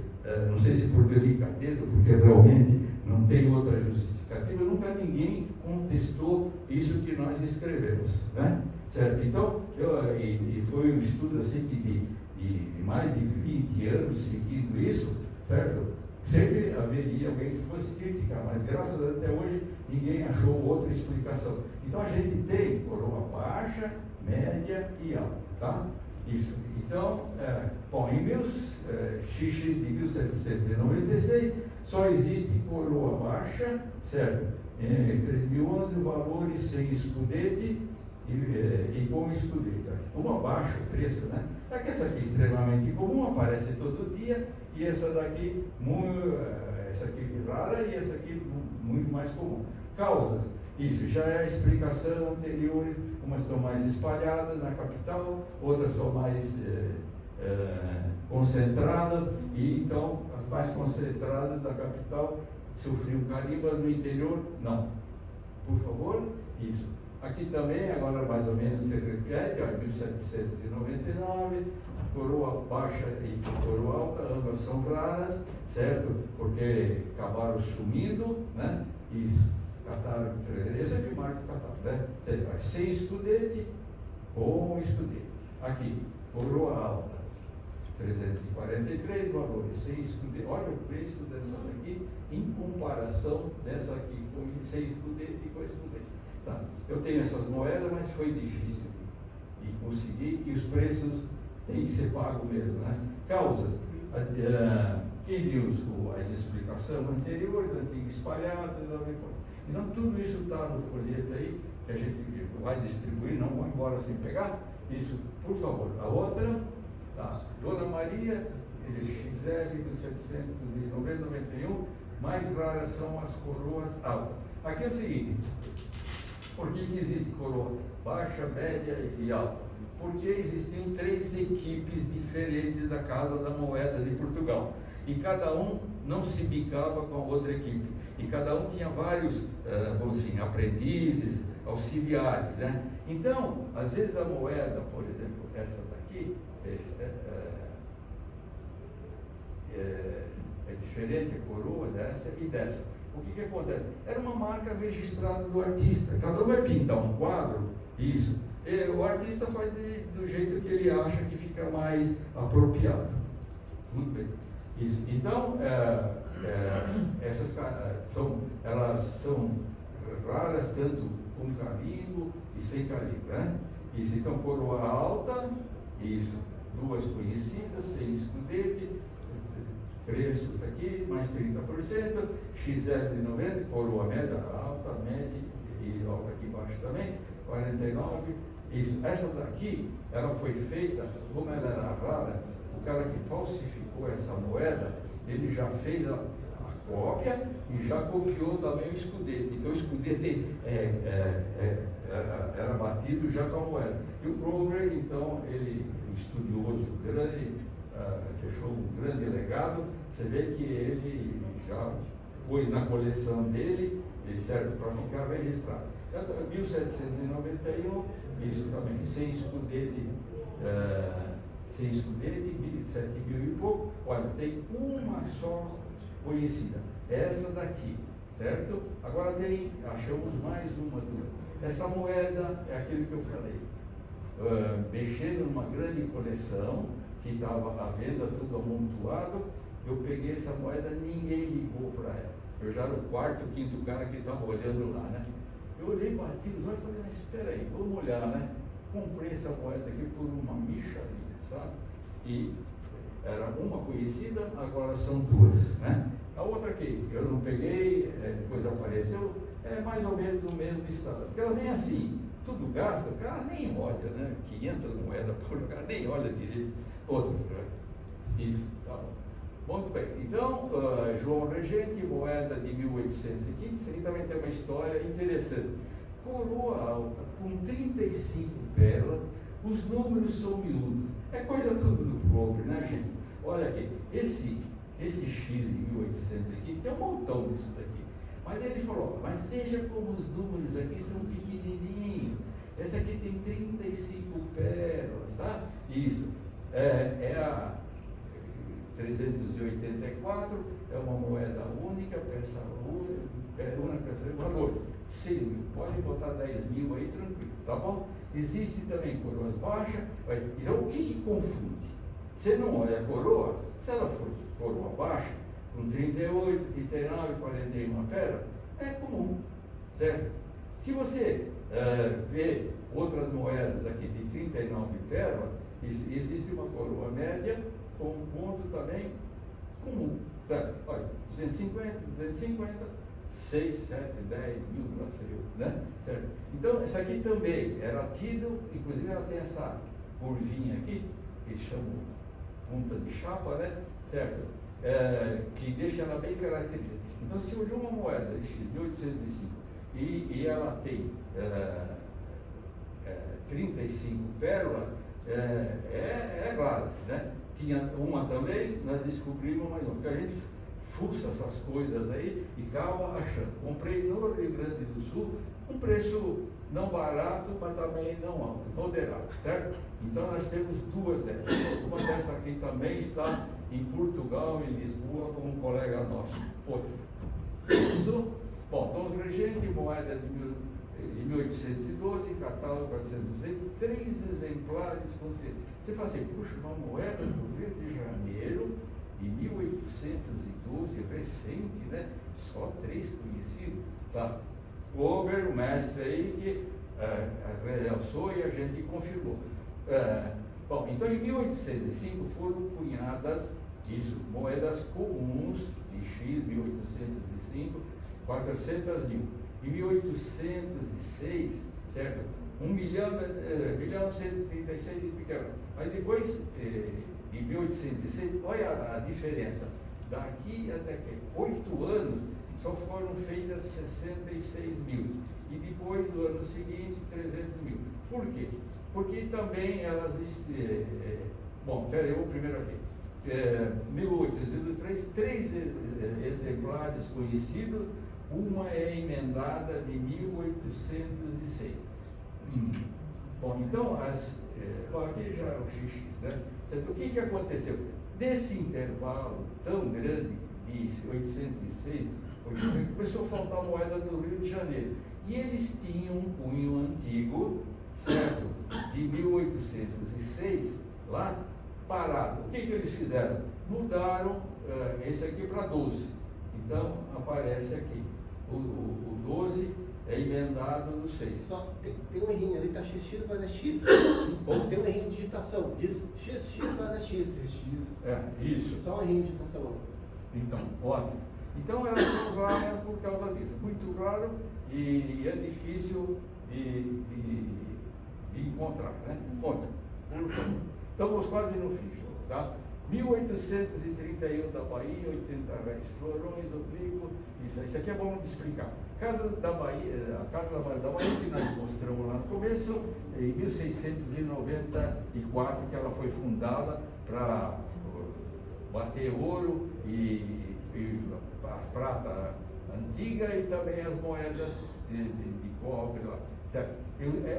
não sei se por delicadeza, porque realmente não tem outra justificativa, nunca ninguém contestou isso que nós escrevemos, né? Certo? Então, e foi um estudo assim que de mais de 20 anos seguindo isso, certo? Sempre haveria alguém que fosse criticar, mas graças a Deus até hoje ninguém achou outra explicação. Então a gente tem coroa baixa, média e alta, tá? Isso. Então, bom, em XX de 1796 só existe coroa baixa, certo? Em 3011 valores sem escudete e com escudete. Uma baixa o preço, né? É que essa aqui é extremamente comum, aparece todo dia, e essa daqui, essa aqui rara e essa aqui muito mais comum. Causas. Isso já é a explicação anterior, umas estão mais espalhadas na capital, outras são mais concentradas, e então as mais concentradas da capital sofriam carimbas, no interior não. Por favor, isso. Aqui também, agora mais ou menos se repete, ó, 1799, coroa baixa e coroa alta, ambas são raras, certo? Porque acabaram sumindo, né? Isso. Catálogo, esse é que marca o catálogo, né? Sem escudete, com escudete. Aqui, coroa alta, 343 valores, sem escudete. Olha o preço dessa daqui em comparação dessa aqui, sem escudete e com escudete. Tá. Eu tenho essas moedas, mas foi difícil de conseguir e os preços têm que ser pagos mesmo, né? Causas. Quem viu as explicações anteriores, antigo espalhado, então tudo isso está no folheto aí, que a gente vai distribuir, não vão embora sem pegar. Isso, por favor. A outra, tá, Dona Maria, XL do 791, mais raras são as coroas altas. Aqui é o seguinte, por que existe coroa baixa, média e alta? Porque existiam 3 equipes diferentes da Casa da Moeda de Portugal. E cada um não se bicava com a outra equipe. E cada um tinha vários, vamos assim, aprendizes, auxiliares, né? Então, às vezes a moeda, por exemplo, essa daqui, é diferente a coroa dessa e dessa. O que acontece? Era uma marca registrada do artista. Cada um vai pintar um quadro, isso. E o artista faz do jeito que ele acha que fica mais apropriado. Tudo bem. Isso. Então, elas são raras, tanto com carimbo e sem carimbo, né? Isso. Então, coroa alta, isso. 2 conhecidas, sem escudete, preços aqui, mais 30%, XL de 90, coroa média, alta, média e alta aqui embaixo também, 49%. Isso. Essa daqui, ela foi feita, como ela era rara, o cara que falsificou essa moeda, ele já fez a cópia e já copiou também o escudete. Então o escudete era batido já com a moeda. E o Prover, então, ele, um estudioso grande, deixou um grande legado. Você vê que ele já pôs na coleção dele, certo, para ficar registrado. 1791, isso também, sem escudete, 7 mil e pouco. Olha, tem uma só conhecida, essa daqui, certo? Agora achamos mais uma, 2. Essa moeda é aquilo que eu falei, mexendo numa grande coleção, que estava à venda, tudo amontoado. Eu peguei essa moeda, ninguém ligou para ela. Eu já era o 4º, 5º cara que estava olhando lá, né? Eu olhei, bati os olhos e falei, mas espera aí, vamos olhar, né? Comprei essa moeda aqui por uma micharia, sabe? E era uma conhecida, agora são 2, né? A outra aqui, eu não peguei, depois apareceu, é mais ou menos do mesmo estado. Porque ela vem assim, tudo gasta, o cara nem olha, né? 500 moedas por lugar, nem olha direito. Outra, isso, tá bom. Muito bem, então, João Regente, moeda de 1815, isso aí também tem uma história interessante. Coroa alta, com 35 pérolas, os números são miúdos. É coisa tudo do pobre, né, gente? Olha aqui, esse X de 1800 aqui, tem um montão disso daqui. Mas ele falou, mas veja como os números aqui são pequenininhos. Essa aqui tem 35 pérolas, tá? Isso. É a 384, é uma moeda única, peça única, valor 6 mil, pode botar 10 mil aí tranquilo, tá bom? Existe também coroas baixas, então o que confunde? Você não olha a coroa, se ela for coroa baixa, com 38, 39, 41 pérolas, é comum, certo? Se você vê outras moedas aqui de 39 pérolas, existe uma coroa média com um ponto também comum. Tá? Olha, 250, 6, 7, 10 mil, não sei eu, né? Certo? Então, essa aqui também era tido, inclusive ela tem essa curvinha aqui, que chama ponta de chapa, né? Certo? Que deixa ela bem característica. Então, se olhou uma moeda de 1805 e ela tem 35 pérolas, é claro, né? Tinha uma também, nós descobrimos mais uma, porque a gente fuça essas coisas aí e acaba achando. Comprei no Rio Grande do Sul, um preço não barato, mas também não alto, moderado, certo? Então nós temos 2 dessas. Uma dessa aqui também está em Portugal, em Lisboa, com um colega nosso. Outra. Bom, Dom Regente, moeda de Em 1812, catálogo 406, 3 exemplares conscientes. Você fala assim, puxa, uma moeda do Rio de Janeiro, de 1812, recente, né? Só 3 conhecidos. Tá. O Ober, o mestre aí, que realçou e a gente confirmou. Bom, então em 1805 foram cunhadas isso, moedas comuns de X, 1805, 400 mil. Em 1806, certo? 1.136 de pequeno. Mas depois, em 1806, olha a diferença. Daqui até aqui, 8 anos, só foram feitas 66 mil. E depois, do ano seguinte, 300 mil. Por quê? Porque também elas... bom, peraí, eu vou primeiro aqui. 1803, 3 exemplares conhecidos, uma é emendada de 1806. Bom, então, aqui já é o XX, né? O que aconteceu? Nesse intervalo tão grande, de 806, começou a faltar moeda no Rio de Janeiro. E eles tinham um cunho antigo, certo? De 1806, lá, parado. O que eles fizeram? Mudaram esse aqui para 12. Então, aparece aqui. O 12 é emendado no 6. Só tem um errinho ali, está XX, mas é X. Tem um errinho de digitação. Diz XX, mas é X. X. Isso. Só um errinho de digitação. Então, ótimo. Então, elas são raras por causa disso. Muito raro e é difícil de encontrar, né? Ponto. Estamos quase no fim, tá? 1831 da Bahia, 80 reais, florões, oblíquo, isso aqui é bom de explicar. Casa da Bahia, a Casa da Bahia que nós mostramos lá no começo, em 1694 que ela foi fundada para bater ouro e a prata antiga e também as moedas de cobre lá. Certo?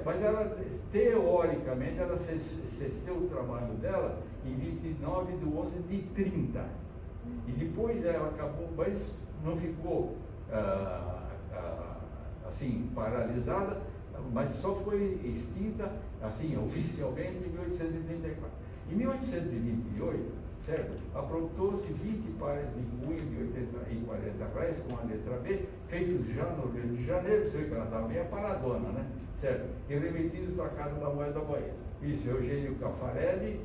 Mas ela, teoricamente, ela cessou o trabalho dela em 29 de 11 de 30. E depois ela acabou, mas não ficou assim, paralisada, mas só foi extinta, assim, oficialmente em 1834. Em 1828, certo? Aprontou-se 20 pares de cunho de 80 e 40 reais com a letra B, feitos já no Rio de Janeiro, você vê que ela estava meio paradona, né? Certo? E remetidos para a Casa da Moeda da Bahia. Isso, Eugênio Caffarelli,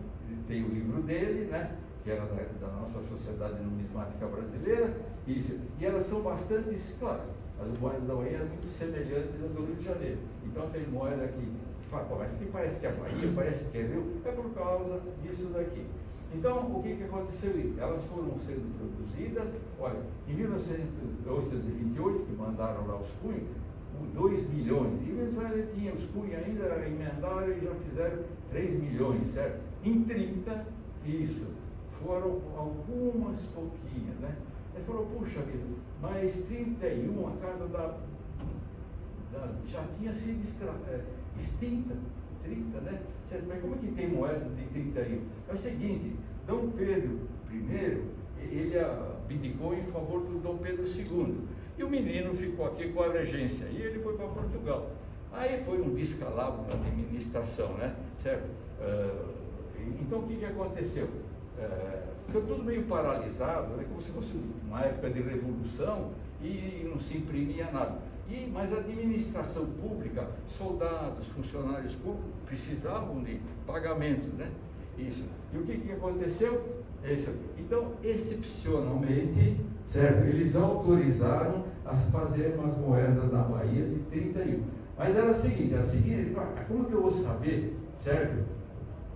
tem o livro dele, né? Que era da nossa Sociedade Numismática Brasileira, isso. E elas são bastante, claro, as moedas da Bahia são muito semelhantes às do Rio de Janeiro. Então tem moeda que fala, mas que parece que é Bahia, parece que é Rio, é por causa disso daqui. Então, o que aconteceu aí? Elas foram sendo produzidas, olha, em 1828, que mandaram lá os cunhos, 2 milhões, e eles tinham os cunhos ainda, emendaram e já fizeram 3 milhões, certo? Em 30, isso, foram algumas pouquinhas, né? Ele falou, puxa vida, mas 31, a casa já tinha sido extinta, 30, né? Mas como é que tem moeda de 31? É o seguinte, Dom Pedro I, ele abdicou em favor do Dom Pedro II. E o menino ficou aqui com a regência, e ele foi para Portugal. Aí foi um descalabro na administração, né? Certo? Então o que aconteceu? Ficou tudo meio paralisado, né? Como se fosse uma época de revolução e não se imprimia nada. Mas a administração pública, soldados, funcionários públicos, precisavam de pagamento, né? Isso. E o que aconteceu? Isso. Então, excepcionalmente, certo? Eles autorizaram a fazer umas moedas na Bahia de 31. Mas era o seguinte, como que eu vou saber, certo?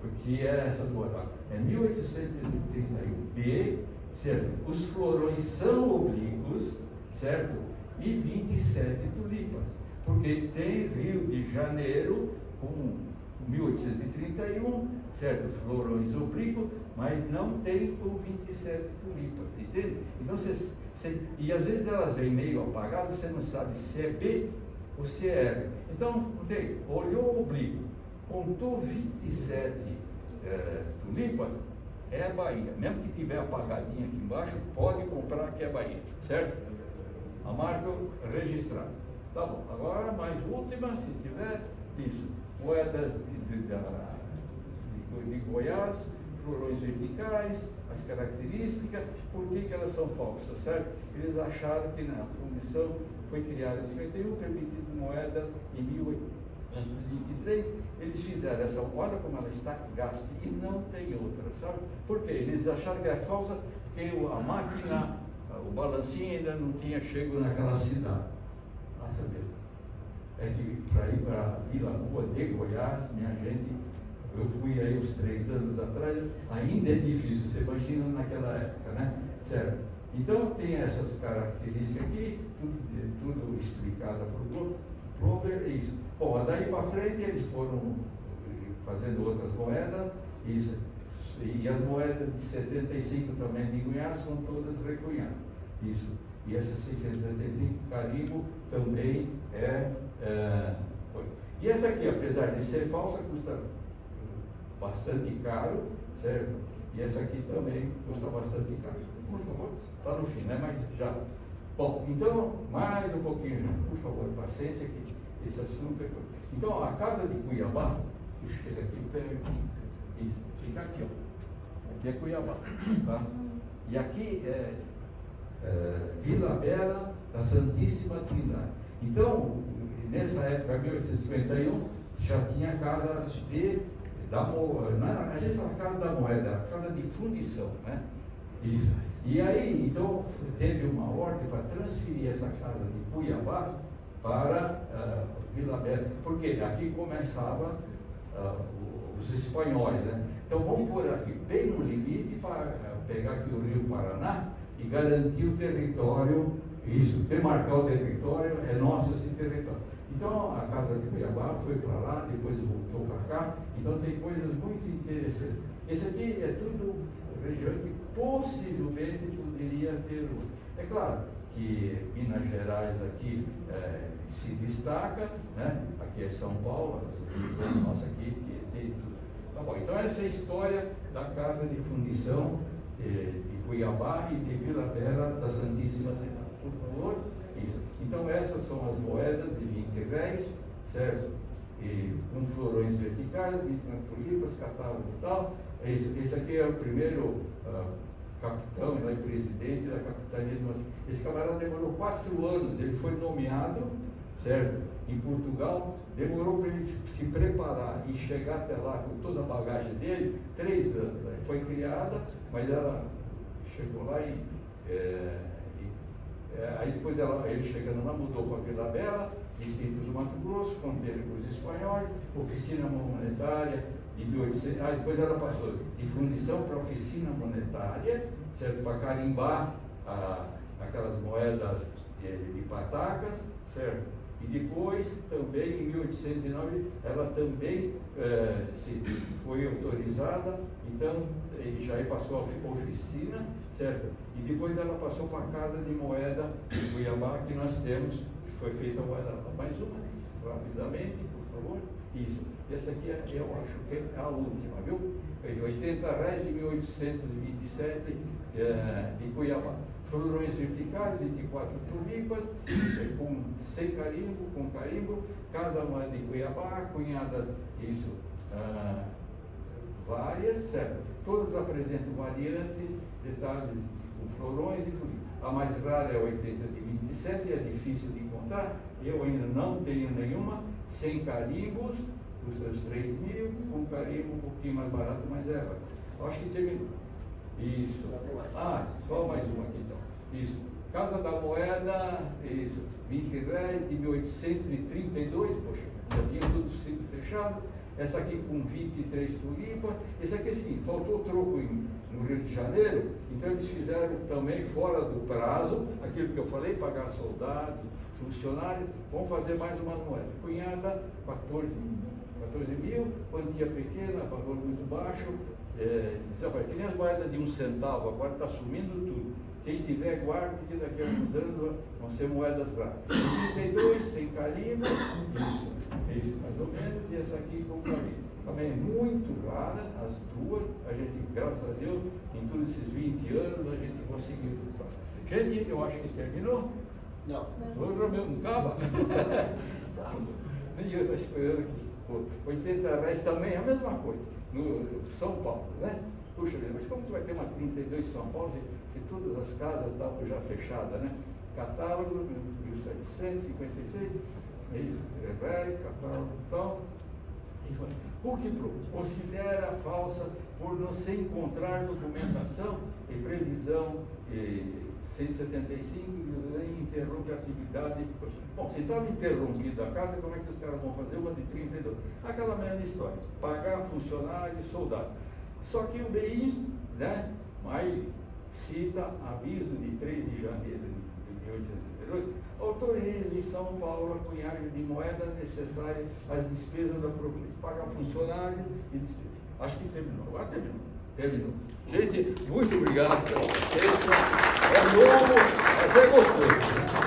Porque essas moedas, é 1831B, certo? Os florões são oblíquos, certo? E 27 tulipas, porque tem Rio de Janeiro com 1831, certo? Florões oblíquos, mas não tem com 27 tulipas, entende? Então, e às vezes elas vêm meio apagadas, você não sabe se é B ou se é R. Então, olhou o oblíquo, contou 27 tulipas, é a Bahia. Mesmo que tiver apagadinha aqui embaixo, pode comprar que é Bahia, certo? A marca registrada. Tá bom, agora mais última, se tiver, isso. Moedas de Goiás, florões verticais, as características, por que elas são falsas, certo? Eles acharam que na fundição foi criada em 51, permitido moeda em 1823, eles fizeram essa, olha como ela está gasta, e não tem outra, sabe? Por quê? Eles acharam que é falsa porque a máquina, o balancinho ainda não tinha chegado naquela cidade. Ah, saber. É que para ir para a Vila Boa de Goiás, minha gente, eu fui aí uns 3 anos atrás, ainda é difícil, você imagina naquela época, né? Certo? Então tem essas características aqui, tudo explicado por Prober, é isso. Bom, daí para frente eles foram fazendo outras moedas, isso. E as moedas de 75 também de Goiás são todas recunhadas. Isso. E essa 675 carimbo também foi. E essa aqui, apesar de ser falsa, custa bastante caro, certo? E essa aqui também custa bastante caro. Por favor, está no fim, né? Mas já. Bom, então, mais um pouquinho já. Por favor, paciência que esse assunto é... Então, a casa de Cuiabá, puxa ele aqui perto, isso, fica aqui, ó. Aqui é Cuiabá, tá? E aqui é Vila Bela da Santíssima Trindade. Então, nessa época, 1851, já tinha casa da moeda, a gente fala casa da moeda, casa de fundição, né? Isso. E aí, então, teve uma ordem para transferir essa casa de Cuiabá para Vila Bela, porque aqui começava os espanhóis, né? Então vamos pôr aqui bem no limite para pegar aqui o Rio Paraná e garantir o território, isso, demarcar o território, é nosso esse território. Então a casa de Cuiabá foi para lá, depois voltou para cá, então tem coisas muito interessantes. Esse aqui é tudo região que possivelmente poderia ter. É claro que Minas Gerais aqui se destaca, né? Aqui é São Paulo, a nossa aqui que tem tudo. Tá bom, então essa é a história da casa de fundição de Cuiabá e de Vila Bela da Santíssima Trindade. Por favor, isso. Então essas são as moedas de 20 réis, certo? E com florões verticais, 20 tulipas, catálogo e tal. Esse aqui é o primeiro capitão, ele é presidente da capitania de Monte. Esse camarada demorou 4 anos, ele foi nomeado, certo? Em Portugal, demorou para ele se preparar e chegar até lá com toda a bagagem dele, 3 anos. Aí foi criada, mas ela chegou lá aí depois ele chegando lá, mudou para Vila Bela, distrito do Mato Grosso, fronteira com os espanhóis, oficina monetária, de 1800, depois ela passou de fundição para oficina monetária, certo? Para carimbar aquelas moedas de patacas, certo? E depois, também, em 1809, ela também foi autorizada, então, já passou a oficina, certo? E depois ela passou para a Casa de Moeda de Cuiabá, que nós temos, que foi feita a moeda. Mais uma, rapidamente, por favor. Isso. Essa aqui, eu acho que é a última, viu? 80 réis de 1827 de Cuiabá. Florões verticais, 24 tulipas, sem carimbo, com carimbo, casa moeda de Cuiabá, cunhadas, isso, várias, certo? Todas apresentam variantes, detalhes com florões e tulipas. A mais rara é a 80 de 27, é difícil de encontrar, eu ainda não tenho nenhuma, sem carimbos, custa uns 3.000, com carimbo um pouquinho mais barato, mas é, acho que terminou. Isso. Só mais uma aqui então. Isso. Casa da Moeda, isso. 20 réis de 1832, poxa, já tinha tudo sido fechado. Essa aqui com 23 tulipas. Esse aqui é o seguinte, faltou troco no Rio de Janeiro, então eles fizeram também fora do prazo, aquilo que eu falei, pagar soldados, funcionários, vão fazer mais uma moeda. Cunhada, 14 mil, quantia pequena, valor muito baixo. Que nem as moedas de 1 centavo, agora está sumindo tudo. Quem tiver, guarde, que daqui a alguns anos vão ser moedas raras. 32, sem carimbo, isso mais ou menos, e essa aqui com carimbo. Também é muito rara, as duas, a gente, graças a Deus, em todos esses 20 anos, a gente conseguiu fazer. Gente, eu acho que terminou. Não. Hoje mesmo não acaba. Nem eu estou esperando aqui. Pô, 80 reais também é a mesma coisa. No São Paulo, né? Puxa vida, mas como que vai ter uma 32 São Paulo se todas as casas estavam já fechadas, né? Catálogo, 1756, é isso, reais, catálogo, então. PUC-PRO considera falsa por não se encontrar documentação e previsão 175 interrompe a atividade. Bom, se estava interrompida a casa, como é que os caras vão fazer uma de 32? Aquela mesma história, pagar funcionário e soldado. Só que o BI, né, aí cita aviso de 3 de janeiro de 1808, autoriza em São Paulo a cunhagem de moeda necessária às despesas da procura. Pagar funcionário e despesa. Acho que terminou. Agora terminou. Terminou. Gente, muito obrigado pela paciência. É novo, mas é gostoso.